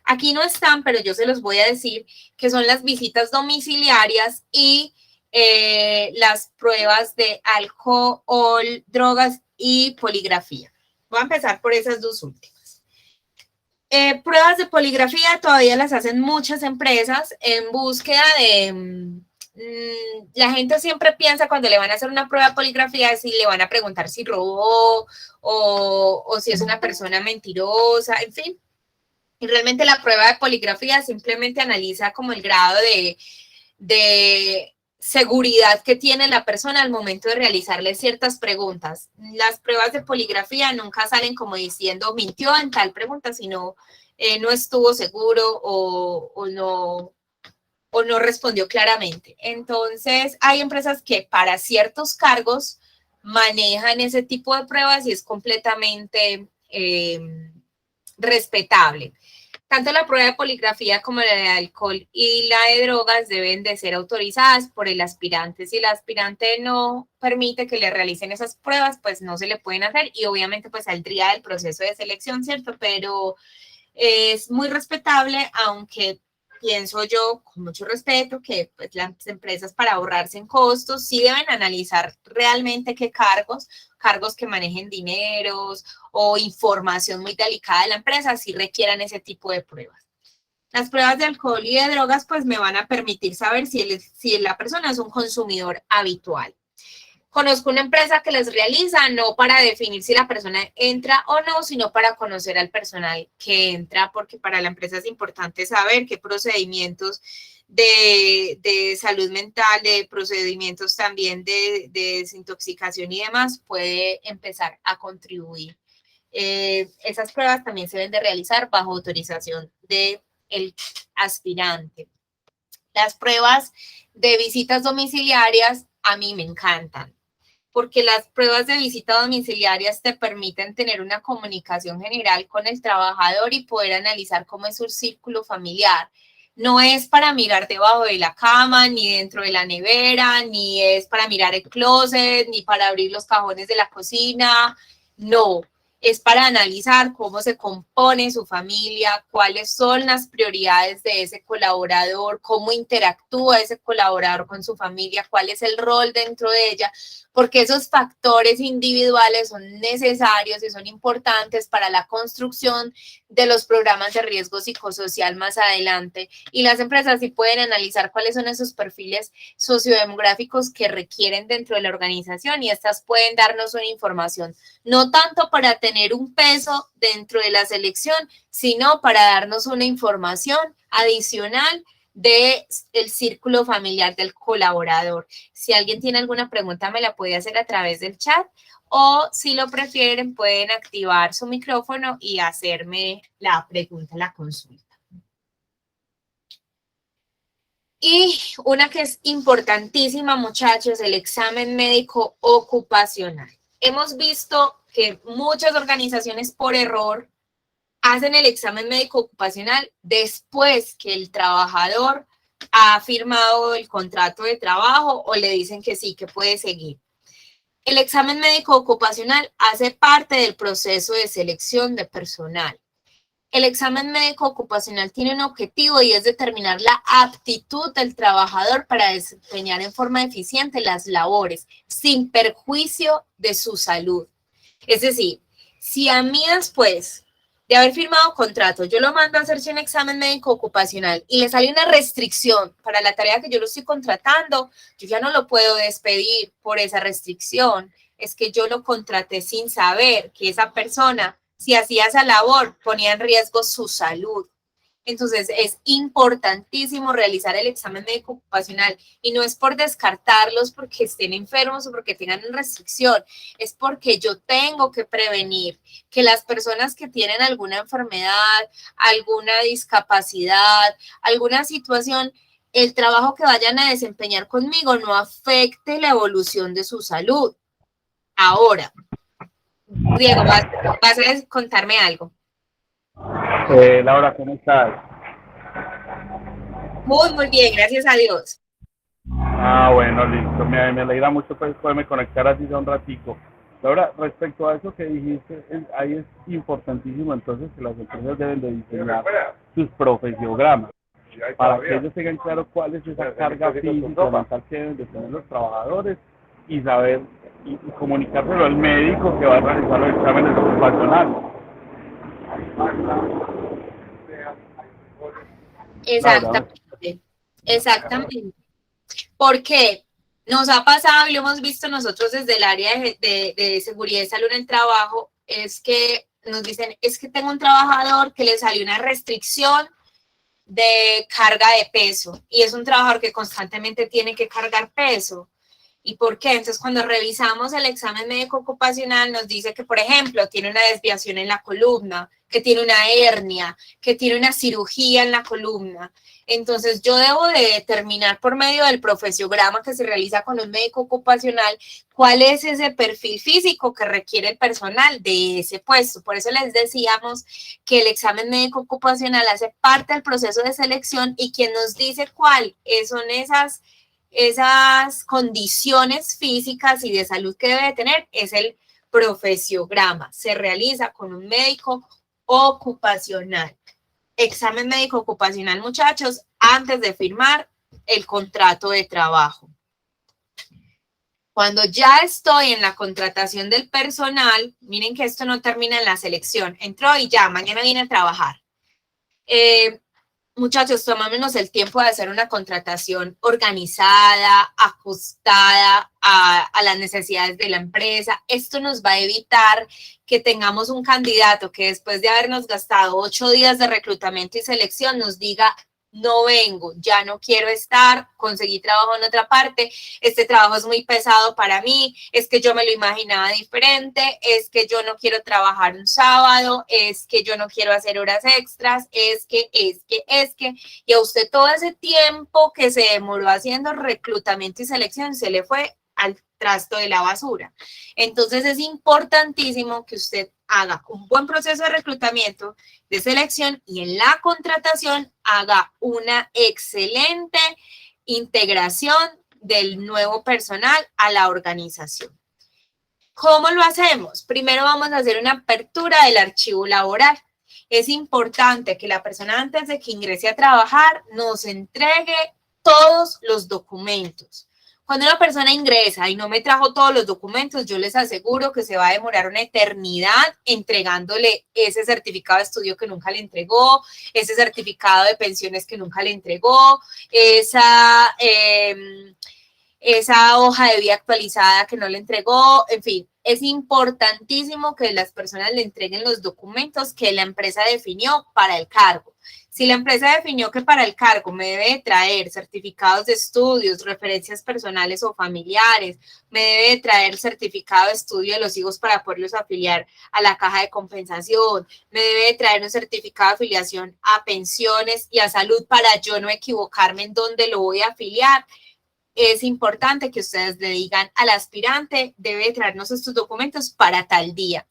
Aquí no están, pero yo se los voy a decir, que son las visitas domiciliarias y las pruebas de alcohol, drogas y poligrafía. Voy a empezar por esas dos últimas. Pruebas de poligrafía todavía las hacen muchas empresas en búsqueda de... la gente siempre piensa cuando le van a hacer una prueba de poligrafía si le van a preguntar si robó o si es una persona mentirosa, en fin. Y realmente la prueba de poligrafía simplemente analiza como el grado de seguridad que tiene la persona al momento de realizarle ciertas preguntas. Las pruebas de poligrafía nunca salen como diciendo mintió en tal pregunta, sino no estuvo seguro o no respondió claramente. Entonces, hay empresas que para ciertos cargos manejan ese tipo de pruebas y es completamente respetable. Tanto la prueba de poligrafía como la de alcohol y la de drogas deben de ser autorizadas por el aspirante. Si el aspirante no permite que le realicen esas pruebas, pues no se le pueden hacer y obviamente pues saldría del proceso de selección, ¿cierto? Pero es muy respetable, aunque pienso yo, con mucho respeto, que pues, las empresas para ahorrarse en costos sí deben analizar realmente qué cargos que manejen dineros o información muy delicada de la empresa, sí requieran ese tipo de pruebas. Las pruebas de alcohol y de drogas pues me van a permitir saber si la persona es un consumidor habitual. Conozco una empresa que les realiza no para definir si la persona entra o no, sino para conocer al personal que entra, porque para la empresa es importante saber qué procedimientos de salud mental, de procedimientos también de desintoxicación y demás puede empezar a contribuir. Esas pruebas también se deben de realizar bajo autorización del aspirante. Las pruebas de visitas domiciliarias a mí me encantan, porque las pruebas de visita domiciliarias te permiten tener una comunicación general con el trabajador y poder analizar cómo es su círculo familiar. No es para mirar debajo de la cama, ni dentro de la nevera, ni es para mirar el closet, ni para abrir los cajones de la cocina. No, es para analizar cómo se compone su familia, cuáles son las prioridades de ese colaborador, cómo interactúa ese colaborador con su familia, cuál es el rol dentro de ella, porque esos factores individuales son necesarios y son importantes para la construcción de los programas de riesgo psicosocial más adelante. Y las empresas sí pueden analizar cuáles son esos perfiles sociodemográficos que requieren dentro de la organización y estas pueden darnos una información, no tanto para tener un peso dentro de la selección, sino para darnos una información adicional del círculo familiar del colaborador. Si alguien tiene alguna pregunta, me la puede hacer a través del chat o si lo prefieren, pueden activar su micrófono y hacerme la pregunta, la consulta. Y una que es importantísima, muchachos, el examen médico ocupacional. Hemos visto que muchas organizaciones por error hacen el examen médico ocupacional después que el trabajador ha firmado el contrato de trabajo o le dicen que sí, que puede seguir. El examen médico ocupacional hace parte del proceso de selección de personal. El examen médico ocupacional tiene un objetivo y es determinar la aptitud del trabajador para desempeñar en forma eficiente las labores, sin perjuicio de su salud. Es decir, si a mí después de haber firmado contrato, yo lo mando a hacerse un examen médico ocupacional y le sale una restricción para la tarea que yo lo estoy contratando, yo ya no lo puedo despedir por esa restricción. Es que yo lo contraté sin saber que esa persona, si hacía esa labor, ponía en riesgo su salud. Entonces, es importantísimo realizar el examen médico ocupacional y no es por descartarlos porque estén enfermos o porque tengan una restricción, es porque yo tengo que prevenir que las personas que tienen alguna enfermedad, alguna discapacidad, alguna situación, el trabajo que vayan a desempeñar conmigo no afecte la evolución de su salud. Ahora, Diego, vas a contarme algo. Laura, ¿cómo estás? Muy bien, gracias a Dios. Bueno, listo. Me alegra mucho poderme conectar así de un ratico. Laura, respecto a eso que dijiste, ahí es importantísimo entonces que las empresas deben de diseñar sus profesiogramas para que ellos tengan claro cuál es esa carga física mental que deben de tener los trabajadores y saber y comunicárselo al médico que va a realizar los exámenes ocupacionales. Exactamente, exactamente. Porque nos ha pasado y lo hemos visto nosotros desde el área de seguridad y salud en el trabajo, es que nos dicen, es que tengo un trabajador que le salió una restricción de carga de peso y es un trabajador que constantemente tiene que cargar peso. ¿Y por qué? Entonces, cuando revisamos el examen médico ocupacional, nos dice que, por ejemplo, tiene una desviación en la columna, que tiene una hernia, que tiene una cirugía en la columna. Entonces, yo debo de determinar por medio del profesiograma que se realiza con un médico ocupacional cuál es ese perfil físico que requiere el personal de ese puesto. Por eso les decíamos que el examen médico ocupacional hace parte del proceso de selección y quien nos dice cuáles son esas condiciones físicas y de salud que debe tener es el profesiograma. Se realiza con un médico ocupacional. Examen médico ocupacional, muchachos, antes de firmar el contrato de trabajo. Cuando ya estoy en la contratación del personal, miren que esto no termina en la selección. Entró y ya, mañana viene a trabajar. Muchachos, tomémonos el tiempo de hacer una contratación organizada, ajustada a las necesidades de la empresa. Esto nos va a evitar que tengamos un candidato que después de habernos gastado 8 días de reclutamiento y selección nos diga, no vengo, ya no quiero estar, conseguí trabajo en otra parte, este trabajo es muy pesado para mí, es que yo me lo imaginaba diferente, es que yo no quiero trabajar un sábado, es que yo no quiero hacer horas extras, es que, y a usted todo ese tiempo que se demoró haciendo reclutamiento y selección se le fue al trasto de la basura. Entonces es importantísimo que usted haga un buen proceso de reclutamiento, de selección y en la contratación haga una excelente integración del nuevo personal a la organización. ¿Cómo lo hacemos? Primero vamos a hacer una apertura del archivo laboral. Es importante que la persona antes de que ingrese a trabajar nos entregue todos los documentos. Cuando una persona ingresa y no me trajo todos los documentos, yo les aseguro que se va a demorar una eternidad entregándole ese certificado de estudio que nunca le entregó, ese certificado de pensiones que nunca le entregó, esa hoja de vida actualizada que no le entregó, en fin. Es importantísimo que las personas le entreguen los documentos que la empresa definió para el cargo. Si la empresa definió que para el cargo me debe traer certificados de estudios, referencias personales o familiares, me debe traer certificado de estudio de los hijos para poderlos afiliar a la caja de compensación, me debe traer un certificado de afiliación a pensiones y a salud para yo no equivocarme en dónde lo voy a afiliar, es importante que ustedes le digan al aspirante, debe traernos estos documentos para tal día.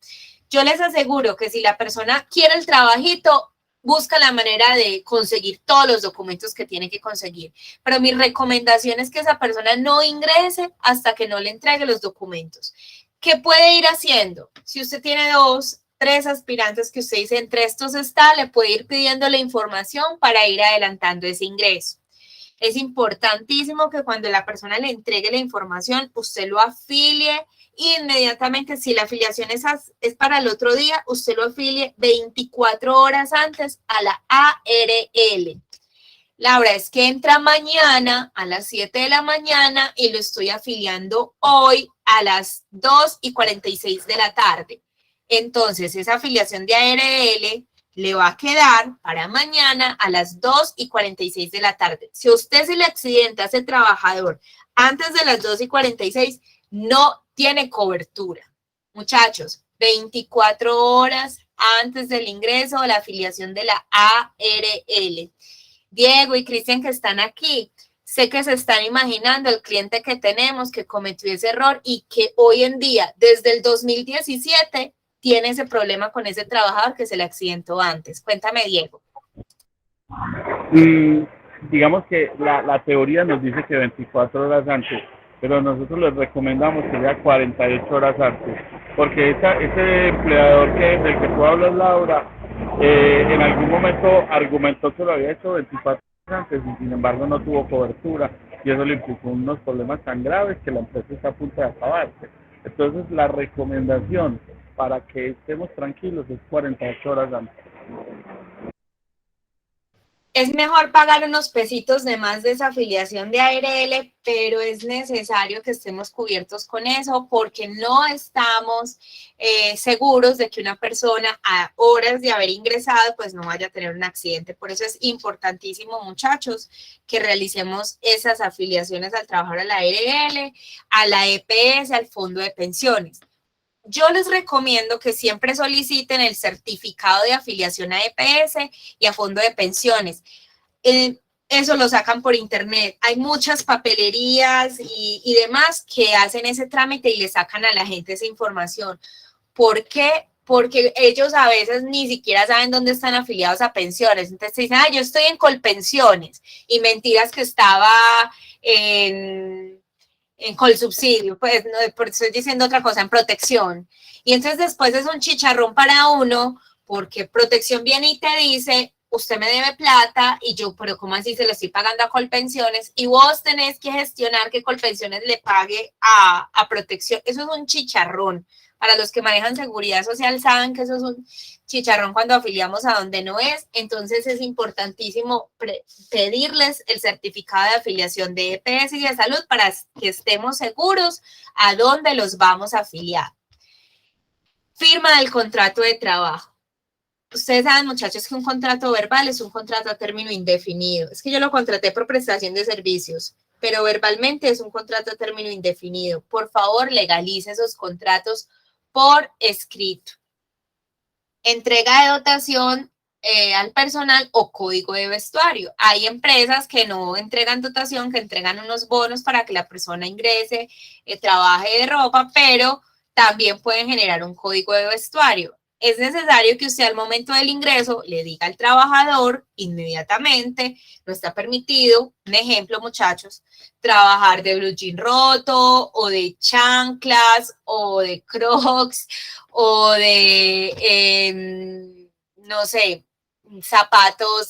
Yo les aseguro que si la persona quiere el trabajito, busca la manera de conseguir todos los documentos que tiene que conseguir. Pero mi recomendación es que esa persona no ingrese hasta que no le entregue los documentos. ¿Qué puede ir haciendo? Si usted tiene 2, 3 aspirantes que usted dice, entre estos está, le puede ir pidiendo la información para ir adelantando ese ingreso. Es importantísimo que cuando la persona le entregue la información, usted lo afilie inmediatamente. Si la afiliación es para el otro día, usted lo afilie 24 horas antes a la ARL. Laura, es que entra mañana a las 7 de la mañana y lo estoy afiliando hoy a las 2:46 de la tarde. Entonces, esa afiliación de ARL le va a quedar para mañana a las 2:46 de la tarde. Si usted se le accidenta a ese trabajador antes de las 2:46, no tiene cobertura. Muchachos, 24 horas antes del ingreso o la afiliación de la ARL. Diego y Cristian que están aquí, sé que se están imaginando el cliente que tenemos que cometió ese error y que hoy en día, desde el 2017, tiene ese problema con ese trabajador que se le accidentó antes. Cuéntame, Diego. Digamos que la teoría nos dice que 24 horas antes, pero nosotros les recomendamos que sea 48 horas antes, porque ese empleador del que tú hablas, Laura, en algún momento argumentó que lo había hecho 24 horas antes y sin embargo no tuvo cobertura y eso le implicó unos problemas tan graves que la empresa está a punto de acabarse. Entonces la recomendación para que estemos tranquilos es 48 horas antes. Es mejor pagar unos pesitos de más de esa afiliación de ARL, pero es necesario que estemos cubiertos con eso porque no estamos seguros de que una persona a horas de haber ingresado pues no vaya a tener un accidente. Por eso es importantísimo, muchachos, que realicemos esas afiliaciones al trabajador a la ARL, a la EPS, al fondo de pensiones. Yo les recomiendo que siempre soliciten el certificado de afiliación a EPS y a fondo de pensiones. Eso lo sacan por internet. Hay muchas papelerías y demás que hacen ese trámite y le sacan a la gente esa información. ¿Por qué? Porque ellos a veces ni siquiera saben dónde están afiliados a pensiones. Entonces dicen, yo estoy en Colpensiones y mentiras que estaba en Colsubsidio, pues no, estoy diciendo otra cosa, en protección. Y entonces después es un chicharrón para uno, porque protección viene y te dice, usted me debe plata, y yo, pero ¿cómo así se lo estoy pagando a Colpensiones? Y vos tenés que gestionar que Colpensiones le pague a protección. Eso es un chicharrón. Para los que manejan seguridad social saben que eso es un chicharrón cuando afiliamos a donde no es. Entonces es importantísimo pedirles el certificado de afiliación de EPS y de salud para que estemos seguros a dónde los vamos a afiliar. Firma del contrato de trabajo. Ustedes saben, muchachos, que un contrato verbal es un contrato a término indefinido. Es que yo lo contraté por prestación de servicios, pero verbalmente es un contrato a término indefinido. Por favor, legalice esos contratos por escrito. Entrega de dotación al personal o código de vestuario. Hay empresas que no entregan dotación, que entregan unos bonos para que la persona ingrese, trabaje de ropa, pero también pueden generar un código de vestuario. es necesario que usted al momento del ingreso le diga al trabajador inmediatamente, no está permitido, un ejemplo muchachos, trabajar de blue jean roto o de chanclas o de crocs o de, no sé, zapatos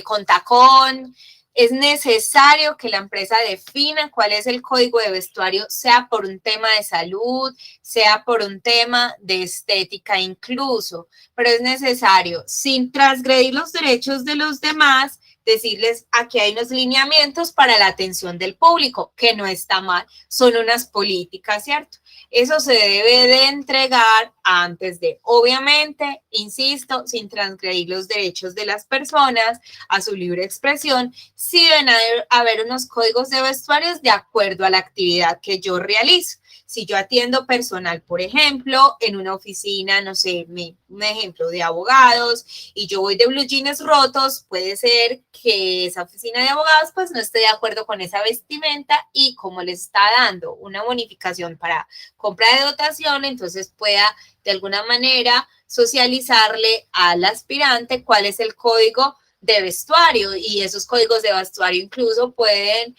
con tacón. Es necesario que la empresa defina cuál es el código de vestuario, sea por un tema de salud, sea por un tema de estética incluso, pero es necesario, sin transgredir los derechos de los demás, decirles aquí hay unos lineamientos para la atención del público, que no está mal, son unas políticas, ¿cierto? Eso se debe de entregar antes de, obviamente, insisto, sin transgredir los derechos de las personas a su libre expresión, sí deben haber unos códigos de vestuarios de acuerdo a la actividad que yo realizo. Si yo atiendo personal, por ejemplo, en una oficina, no sé, un ejemplo de abogados, y yo voy de blue jeans rotos, puede ser que esa oficina de abogados pues no esté de acuerdo con esa vestimenta y como les está dando una bonificación para compra de dotación, entonces pueda de alguna manera socializarle al aspirante cuál es el código de vestuario, y esos códigos de vestuario incluso pueden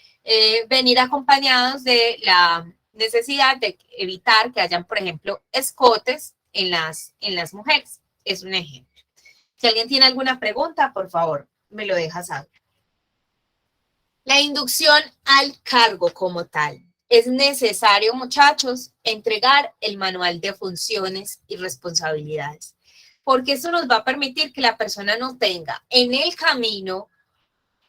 venir acompañados de la necesidad de evitar que hayan, por ejemplo, escotes en las mujeres. Es un ejemplo. Si alguien tiene alguna pregunta, por favor, me lo deja saber. La inducción al cargo como tal. Es necesario, muchachos, entregar el manual de funciones y responsabilidades, porque eso nos va a permitir que la persona no tenga en el camino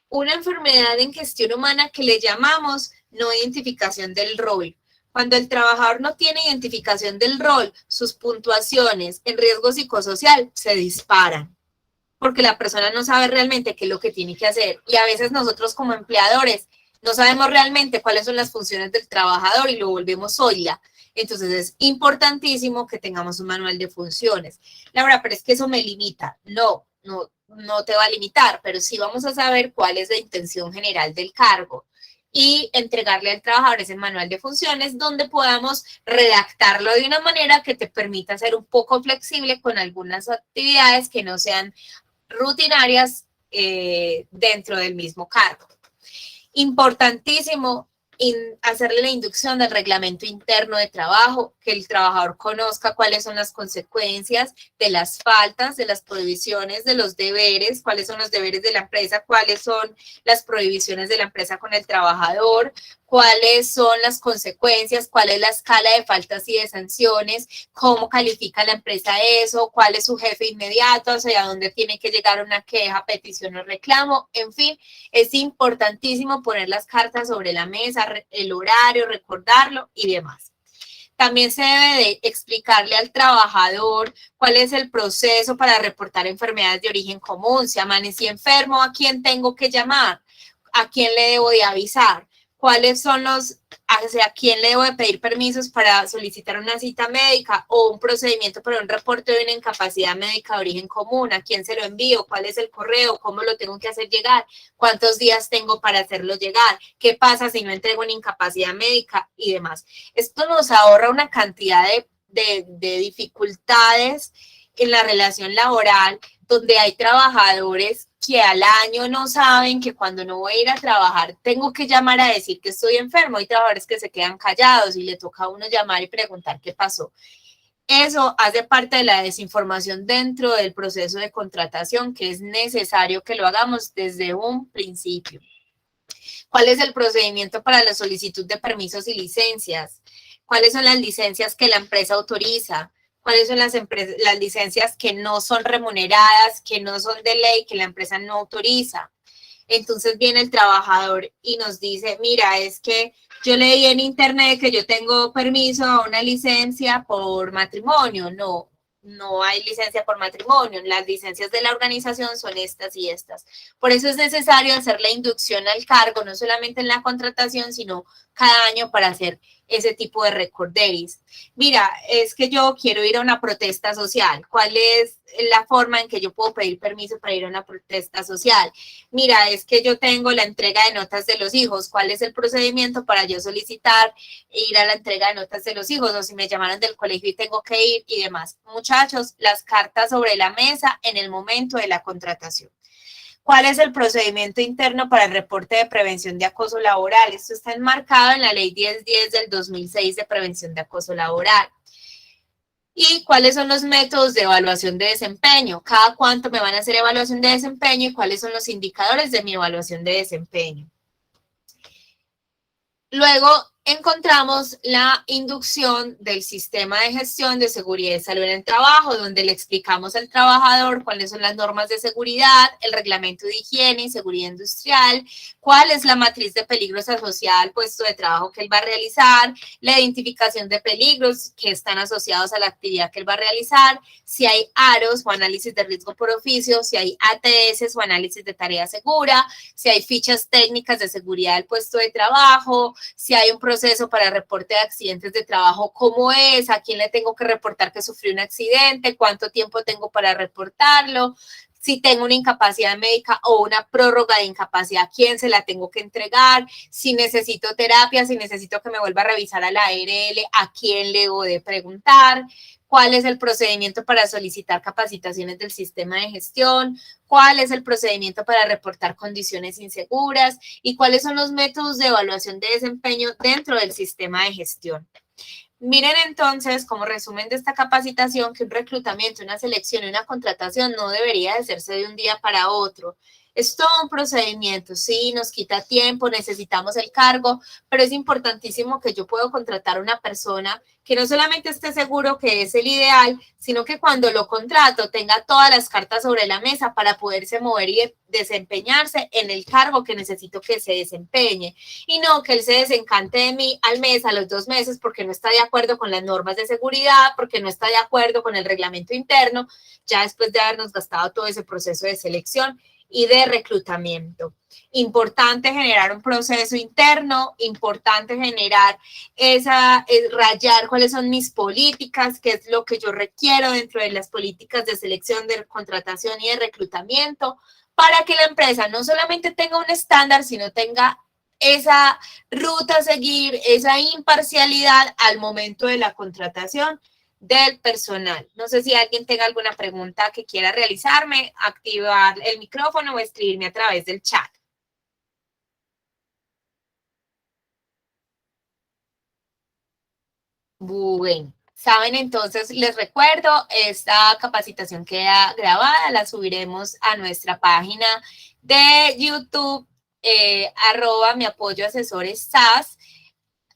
una enfermedad en gestión humana que le llamamos no identificación del rol. Cuando el trabajador no tiene identificación del rol, sus puntuaciones en riesgo psicosocial se disparan, porque la persona no sabe realmente qué es lo que tiene que hacer. Y a veces nosotros como empleadores no sabemos realmente cuáles son las funciones del trabajador y lo volvemos oila. Entonces es importantísimo que tengamos un manual de funciones. Laura, pero es que eso me limita. No te va a limitar, pero sí vamos a saber cuál es la intención general del cargo y entregarle al trabajador ese manual de funciones donde podamos redactarlo de una manera que te permita ser un poco flexible con algunas actividades que no sean rutinarias dentro del mismo cargo. Importantísimo hacerle la inducción del reglamento interno de trabajo, que el trabajador conozca cuáles son las consecuencias de las faltas, de las prohibiciones, de los deberes, cuáles son los deberes de la empresa, cuáles son las prohibiciones de la empresa con el trabajador, cuáles son las consecuencias, cuál es la escala de faltas y de sanciones, cómo califica la empresa eso, cuál es su jefe inmediato, hacia dónde tiene que llegar una queja, petición o reclamo. En fin, es importantísimo poner las cartas sobre la mesa, el horario, recordarlo y demás. También se debe de explicarle al trabajador cuál es el proceso para reportar enfermedades de origen común. Si amanecí enfermo, ¿a quién tengo que llamar? ¿A quién le debo de avisar? ¿Cuáles son hacia quién le debo de pedir permisos para solicitar una cita médica o un procedimiento para un reporte de una incapacidad médica de origen común? ¿A quién se lo envío? ¿Cuál es el correo? ¿Cómo lo tengo que hacer llegar? ¿Cuántos días tengo para hacerlo llegar? ¿Qué pasa si no entrego una incapacidad médica? Y demás. Esto nos ahorra una cantidad de dificultades en la relación laboral, donde hay trabajadores que al año no saben que cuando no voy a ir a trabajar tengo que llamar a decir que estoy enfermo. Hay trabajadores que se quedan callados y le toca a uno llamar y preguntar qué pasó. Eso hace parte de la desinformación dentro del proceso de contratación, que es necesario que lo hagamos desde un principio. ¿Cuál es el procedimiento para la solicitud de permisos y licencias? ¿Cuáles son las licencias que la empresa autoriza? ¿Cuáles son las licencias que no son remuneradas, que no son de ley, que la empresa no autoriza? Entonces viene el trabajador y nos dice, mira, es que yo leí en internet que yo tengo permiso a una licencia por matrimonio. No hay licencia por matrimonio. Las licencias de la organización son estas y estas. Por eso es necesario hacer la inducción al cargo, no solamente en la contratación, sino cada año para hacer ese tipo de recorderis. Mira, es que yo quiero ir a una protesta social. ¿Cuál es la forma en que yo puedo pedir permiso para ir a una protesta social? Mira, es que yo tengo la entrega de notas de los hijos. ¿Cuál es el procedimiento para yo solicitar ir a la entrega de notas de los hijos? O si me llamaron del colegio y tengo que ir y demás. Muchachos, las cartas sobre la mesa en el momento de la contratación. ¿Cuál es el procedimiento interno para el reporte de prevención de acoso laboral? Esto está enmarcado en la Ley 1010 del 2006 de prevención de acoso laboral. ¿Y cuáles son los métodos de evaluación de desempeño? ¿Cada cuánto me van a hacer evaluación de desempeño y cuáles son los indicadores de mi evaluación de desempeño? Luego encontramos la inducción del sistema de gestión de seguridad y salud en el trabajo, donde le explicamos al trabajador cuáles son las normas de seguridad, el reglamento de higiene y seguridad industrial, cuál es la matriz de peligros asociada al puesto de trabajo que él va a realizar, la identificación de peligros que están asociados a la actividad que él va a realizar, si hay AROS o análisis de riesgo por oficio, si hay ATS o análisis de tarea segura, si hay fichas técnicas de seguridad del puesto de trabajo, si hay un proceso para reporte de accidentes de trabajo, cómo es, a quién le tengo que reportar que sufrió un accidente, cuánto tiempo tengo para reportarlo, si tengo una incapacidad médica o una prórroga de incapacidad, ¿a quién se la tengo que entregar? Si necesito terapia, si necesito que me vuelva a revisar a la ARL, ¿a quién le debo de preguntar? ¿Cuál es el procedimiento para solicitar capacitaciones del sistema de gestión? ¿Cuál es el procedimiento para reportar condiciones inseguras? ¿Y cuáles son los métodos de evaluación de desempeño dentro del sistema de gestión? Miren entonces, como resumen de esta capacitación, que un reclutamiento, una selección y una contratación no debería de hacerse de un día para otro. Es todo un procedimiento, sí, nos quita tiempo, necesitamos el cargo, pero es importantísimo que yo pueda contratar a una persona que no solamente esté seguro que es el ideal, sino que cuando lo contrato tenga todas las cartas sobre la mesa para poderse mover y desempeñarse en el cargo que necesito que se desempeñe. Y no que él se desencante de mí al mes, a los 2 meses, porque no está de acuerdo con las normas de seguridad, porque no está de acuerdo con el reglamento interno, ya después de habernos gastado todo ese proceso de selección y de reclutamiento. Importante generar un proceso interno, importante generar rayar cuáles son mis políticas, qué es lo que yo requiero dentro de las políticas de selección, de contratación y de reclutamiento, para que la empresa no solamente tenga un estándar, sino tenga esa ruta a seguir, esa imparcialidad al momento de la contratación del personal. No sé si alguien tenga alguna pregunta que quiera realizarme, activar el micrófono o escribirme a través del chat. Bueno, saben, entonces les recuerdo, esta capacitación queda grabada, la subiremos a nuestra página de YouTube, @ mi apoyo asesores SAS.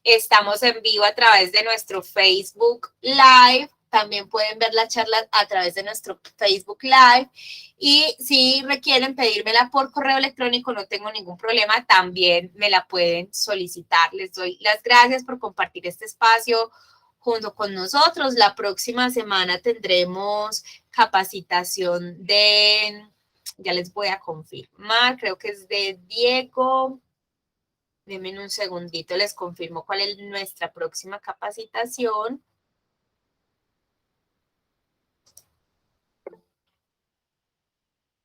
Estamos en vivo a través de nuestro Facebook Live. También pueden ver la charla a través de nuestro Facebook Live. Y si requieren pedírmela por correo electrónico, no tengo ningún problema, también me la pueden solicitar. Les doy las gracias por compartir este espacio junto con nosotros. La próxima semana tendremos capacitación ya les voy a confirmar, creo que es de Diego. Denme un segundito, les confirmo cuál es nuestra próxima capacitación.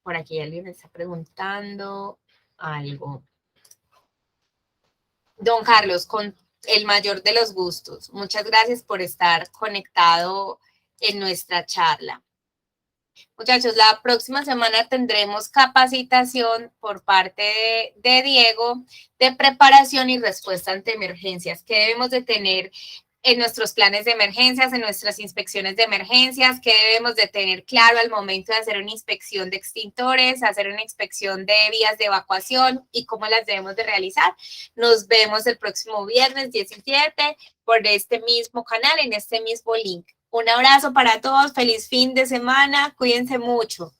Por aquí alguien me está preguntando algo. Don Carlos, con el mayor de los gustos, muchas gracias por estar conectado en nuestra charla. Muchachos, la próxima semana tendremos capacitación por parte de Diego de preparación y respuesta ante emergencias. ¿Qué debemos de tener en nuestros planes de emergencias, en nuestras inspecciones de emergencias? ¿Qué debemos de tener claro al momento de hacer una inspección de extintores, hacer una inspección de vías de evacuación y cómo las debemos de realizar? Nos vemos el próximo viernes 17 por este mismo canal, en este mismo link. Un abrazo para todos, feliz fin de semana, cuídense mucho.